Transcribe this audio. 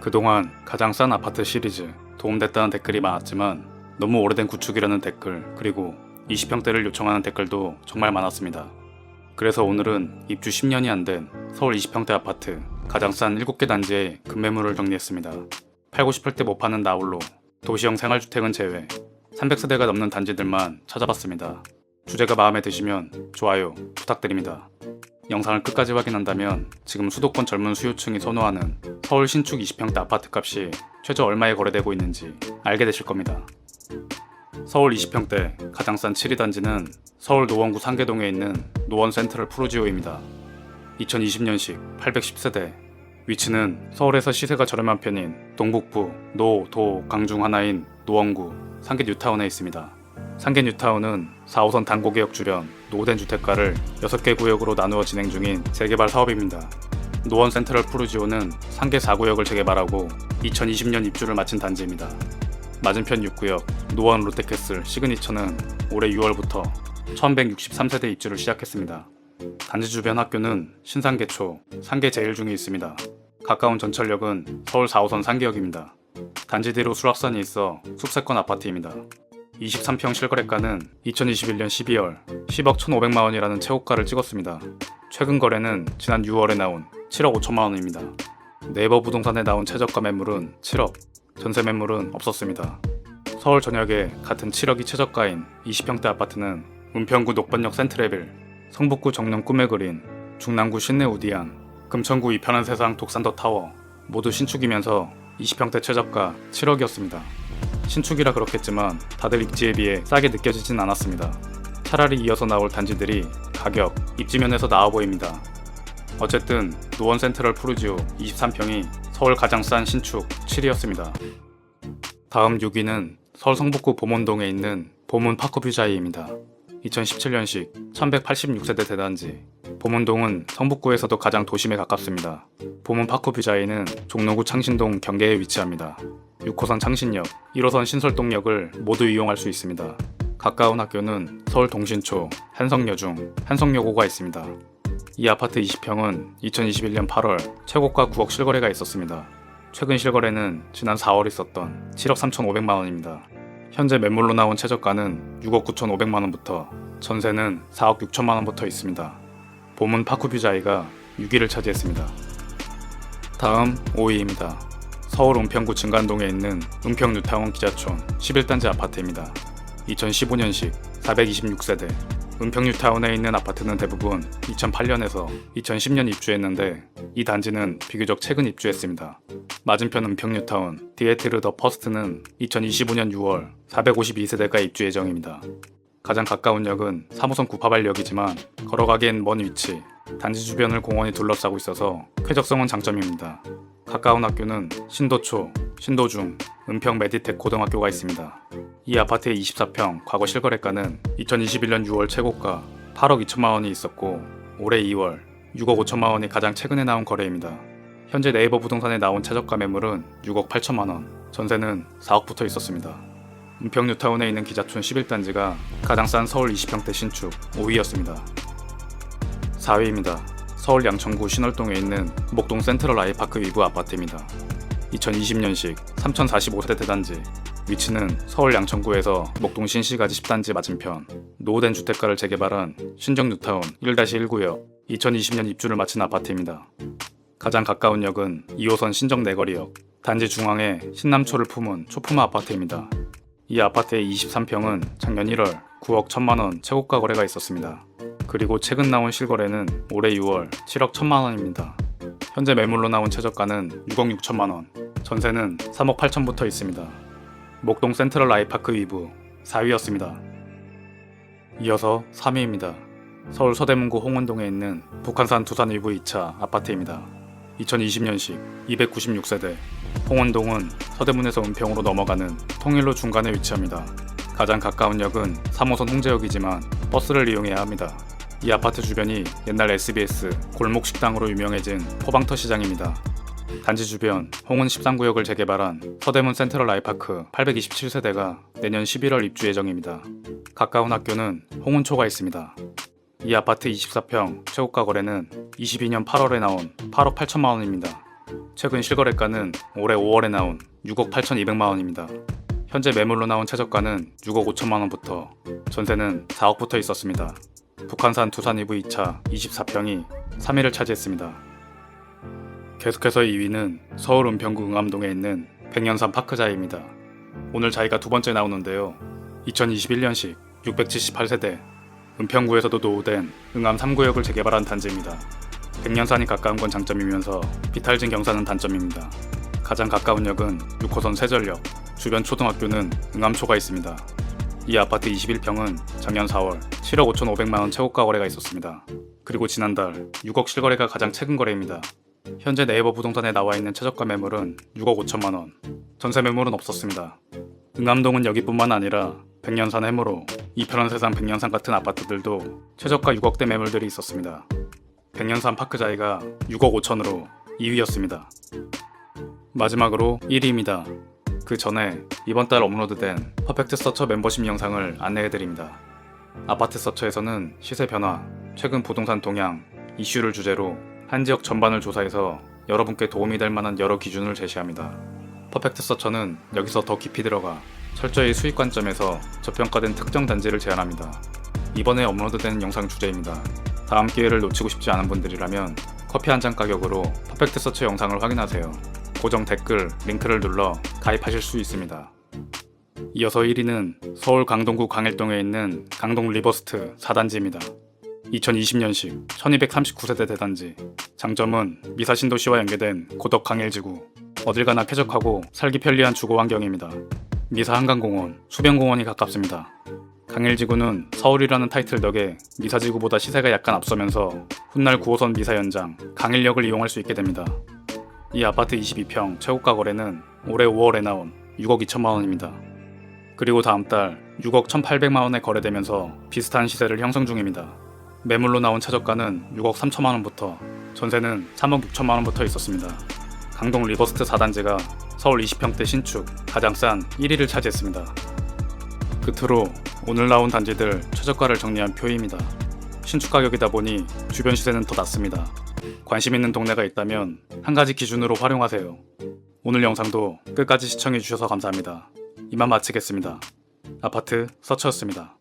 그동안 가장 싼 아파트 시리즈 도움됐다는 댓글이 많았지만 너무 오래된 구축이라는 댓글, 그리고 20평대를 요청하는 댓글도 정말 많았습니다. 그래서 오늘은 입주 10년이 안 된 서울 20평대 아파트 가장 싼 7개 단지의 급매물을 정리했습니다. 팔고 싶을 때 못 파는 나홀로 도시형 생활주택은 제외 300세대가 넘는 단지들만 찾아봤습니다. 주제가 마음에 드시면 좋아요 부탁드립니다. 영상을 끝까지 확인한다면 지금 수도권 젊은 수요층이 선호하는 서울 신축 20평대 아파트 값이 최저 얼마에 거래되고 있는지 알게 되실 겁니다. 서울 20평대 가장 싼 7위 단지는 서울 노원구 상계동에 있는 노원 센트럴 푸르지오입니다. 2020년식 810세대, 위치는 서울에서 시세가 저렴한 편인 동북부 노, 도, 강 중 하나인 노원구 상계 뉴타운에 있습니다. 상계 뉴타운은 4호선 단고개역 주변 노후된 주택가를 6개 구역으로 나누어 진행 중인 재개발 사업입니다. 노원 센트럴 푸르지오는 상계 4구역을 재개발하고 2020년 입주를 마친 단지입니다. 맞은편 6구역 노원 롯데캐슬 시그니처는 올해 6월부터 1163세대 입주를 시작했습니다. 단지 주변 학교는 신상계초, 상계제일중이 있습니다. 가까운 전철역은 서울 4호선 상계역입니다. 단지 뒤로 수락산이 있어 숲세권 아파트입니다. 23평 실거래가는 2021년 12월 10억 1,500만원이라는 최고가를 찍었습니다. 최근 거래는 지난 6월에 나온 7억 5천만원입니다. 네이버 부동산에 나온 최저가 매물은 7억, 전세 매물은 없었습니다. 서울 전역에 같은 7억이 최저가인 20평대 아파트는 은평구 녹번역 센트레빌, 성북구 정릉 꿈의 그린, 중랑구 신내 우디안, 금천구 이편한 세상 독산더 타워 모두 신축이면서 20평대 최저가 7억이었습니다. 신축이라 그렇겠지만 다들 입지에 비해 싸게 느껴지진 않았습니다. 차라리 이어서 나올 단지들이 가격, 입지면에서 나아 보입니다. 어쨌든 노원 센트럴 푸르지오 23평이 서울 가장 싼 신축 7위였습니다. 다음 6위는 서울 성북구 보문동에 있는 보문 파크뷰자이입니다. 2017년식 1186세대 대단지. 보문동은 성북구에서도 가장 도심에 가깝습니다. 보문 파크뷰자이는 종로구 창신동 경계에 위치합니다. 6호선 창신역, 1호선 신설동역을 모두 이용할 수 있습니다. 가까운 학교는 서울 동신초, 한성여중, 한성여고가 있습니다. 이 아파트 20평은 2021년 8월 최고가 9억 실거래가 있었습니다. 최근 실거래는 지난 4월 있었던 7억 3,500만원입니다. 현재 매물로 나온 최저가는 6억 9,500만원부터 전세는 4억 6천만원부터 있습니다. 보문 파크뷰자이가 6위를 차지했습니다. 다음 5위입니다. 서울 은평구 증간동에 있는 은평 뉴타운 기자촌 11단지 아파트입니다. 2015년식 426세대. 은평 뉴타운에 있는 아파트는 대부분 2008년에서 2010년 입주했는데 이 단지는 비교적 최근 입주했습니다. 맞은편 은평 뉴타운 디에트르 더 퍼스트는 2025년 6월 452세대가 입주 예정입니다. 가장 가까운 역은 3호선 구파발역이지만 걸어가기엔 먼 위치, 단지 주변을 공원이 둘러싸고 있어서 쾌적성은 장점입니다. 가까운 학교는 신도초, 신도중, 은평 메디텍 고등학교가 있습니다. 이 아파트의 24평 과거 실거래가는 2021년 6월 최고가 8억 2천만원이 있었고 올해 2월 6억 5천만원이 가장 최근에 나온 거래입니다. 현재 네이버 부동산에 나온 최저가 매물은 6억 8천만원, 전세는 4억부터 있었습니다. 은평 뉴타운에 있는 기자촌 11단지가 가장 싼 서울 20평대 신축 5위였습니다. 4위입니다. 서울 양천구 신월동에 있는 목동 센트럴 아이파크 위브 아파트입니다. 2020년식 3045세대 대단지. 위치는 서울 양천구에서 목동 신시가지 10단지 맞은편 노후된 주택가를 재개발한 신정 뉴타운 1-1구역 2020년 입주를 마친 아파트입니다. 가장 가까운 역은 2호선 신정 내거리역, 단지 중앙에 신남초를 품은 초품화 아파트입니다. 이 아파트의 23평은 작년 1월 9억 1천만원 최고가 거래가 있었습니다. 그리고 최근 나온 실거래는 올해 6월 7억 1천만원입니다. 현재 매물로 나온 최저가는 6억 6천만원, 전세는 3억 8천부터 있습니다. 목동 센트럴 아이파크 위브 4위였습니다. 이어서 3위입니다. 서울 서대문구 홍은동에 있는 북한산 두산 위브 2차 아파트입니다. 2020년식 296세대. 홍은동은 서대문에서 은평으로 넘어가는 통일로 중간에 위치합니다. 가장 가까운 역은 3호선 홍제역이지만 버스를 이용해야 합니다. 이 아파트 주변이 옛날 SBS 골목식당으로 유명해진 포방터 시장입니다. 단지 주변 홍은 13구역을 재개발한 서대문 센트럴 아이파크 827세대가 내년 11월 입주 예정입니다. 가까운 학교는 홍은초가 있습니다. 이 아파트 24평 최고가 거래는 22년 8월에 나온 8억 8천만원입니다. 최근 실거래가는 올해 5월에 나온 6억 8,200만원입니다. 현재 매물로 나온 최저가는 6억 5천만원부터 전세는 4억부터 있었습니다. 북한산 두산 EV2차 24평이 3위를 차지했습니다. 계속해서 2위는 서울 은평구 응암동에 있는 백년산 파크자이입니다. 오늘 자이가 두 번째 나오는데요. 2021년식 678세대 은평구에서도 노후된 응암 3구역을 재개발한 단지입니다. 백년산이 가까운 건 장점이면서 비탈진 경사는 단점입니다. 가장 가까운 역은 6호선 세전역, 주변 초등학교는 응암초가 있습니다. 이 아파트 21평은 작년 4월 7억 5,500만원 최고가 거래가 있었습니다. 그리고 지난달 6억 실거래가 가장 최근 거래입니다. 현재 네이버 부동산에 나와 있는 최저가 매물은 6억 5천만원, 전세 매물은 없었습니다. 응암동은 여기뿐만 아니라 백년산 해무로 이편원 세상 백년산 같은 아파트들도 최저가 6억대 매물들이 있었습니다. 백년산 파크자이가 6억 5천으로 2위였습니다. 마지막으로 1위입니다. 그 전에 이번 달 업로드된 퍼펙트 서처 멤버십 영상을 안내해드립니다. 아파트 서처에서는 시세 변화, 최근 부동산 동향, 이슈를 주제로 한 지역 전반을 조사해서 여러분께 도움이 될 만한 여러 기준을 제시합니다. 퍼펙트 서처는 여기서 더 깊이 들어가 철저히 수익 관점에서 저평가된 특정 단지를 제안합니다. 이번에 업로드된 영상 주제입니다. 다음 기회를 놓치고 싶지 않은 분들이라면 커피 한 잔 가격으로 퍼펙트 서처 영상을 확인하세요. 고정 댓글, 링크를 눌러 가입하실 수 있습니다. 이어서 1위는 서울 강동구 광일동에 있는 강동 리버스트 4단지입니다. 2020년식 1239세대 대단지. 장점은 미사 신도시와 연계된 고덕 강일지구. 어딜 가나 쾌적하고 살기 편리한 주거 환경입니다. 미사 한강공원, 수변공원이 가깝습니다. 강일지구는 서울이라는 타이틀 덕에 미사지구보다 시세가 약간 앞서면서 훗날 9호선 미사 연장, 강일역을 이용할 수 있게 됩니다. 이 아파트 22평 최고가 거래는 올해 5월에 나온 6억 2천만원입니다. 그리고 다음 달 6억 1,800만원에 거래되면서 비슷한 시세를 형성 중입니다. 매물로 나온 최저가는 6억 3천만원부터 전세는 3억 6천만원부터 있었습니다. 강동 리버스트 4단지가 서울 20평대 신축 가장 싼 1위를 차지했습니다. 끝으로 오늘 나온 단지들 최저가를 정리한 표입니다. 신축 가격이다 보니 주변 시세는 더 낮습니다. 관심 있는 동네가 있다면 한 가지 기준으로 활용하세요. 오늘 영상도 끝까지 시청해주셔서 감사합니다. 이만 마치겠습니다. 아파트 서처였습니다.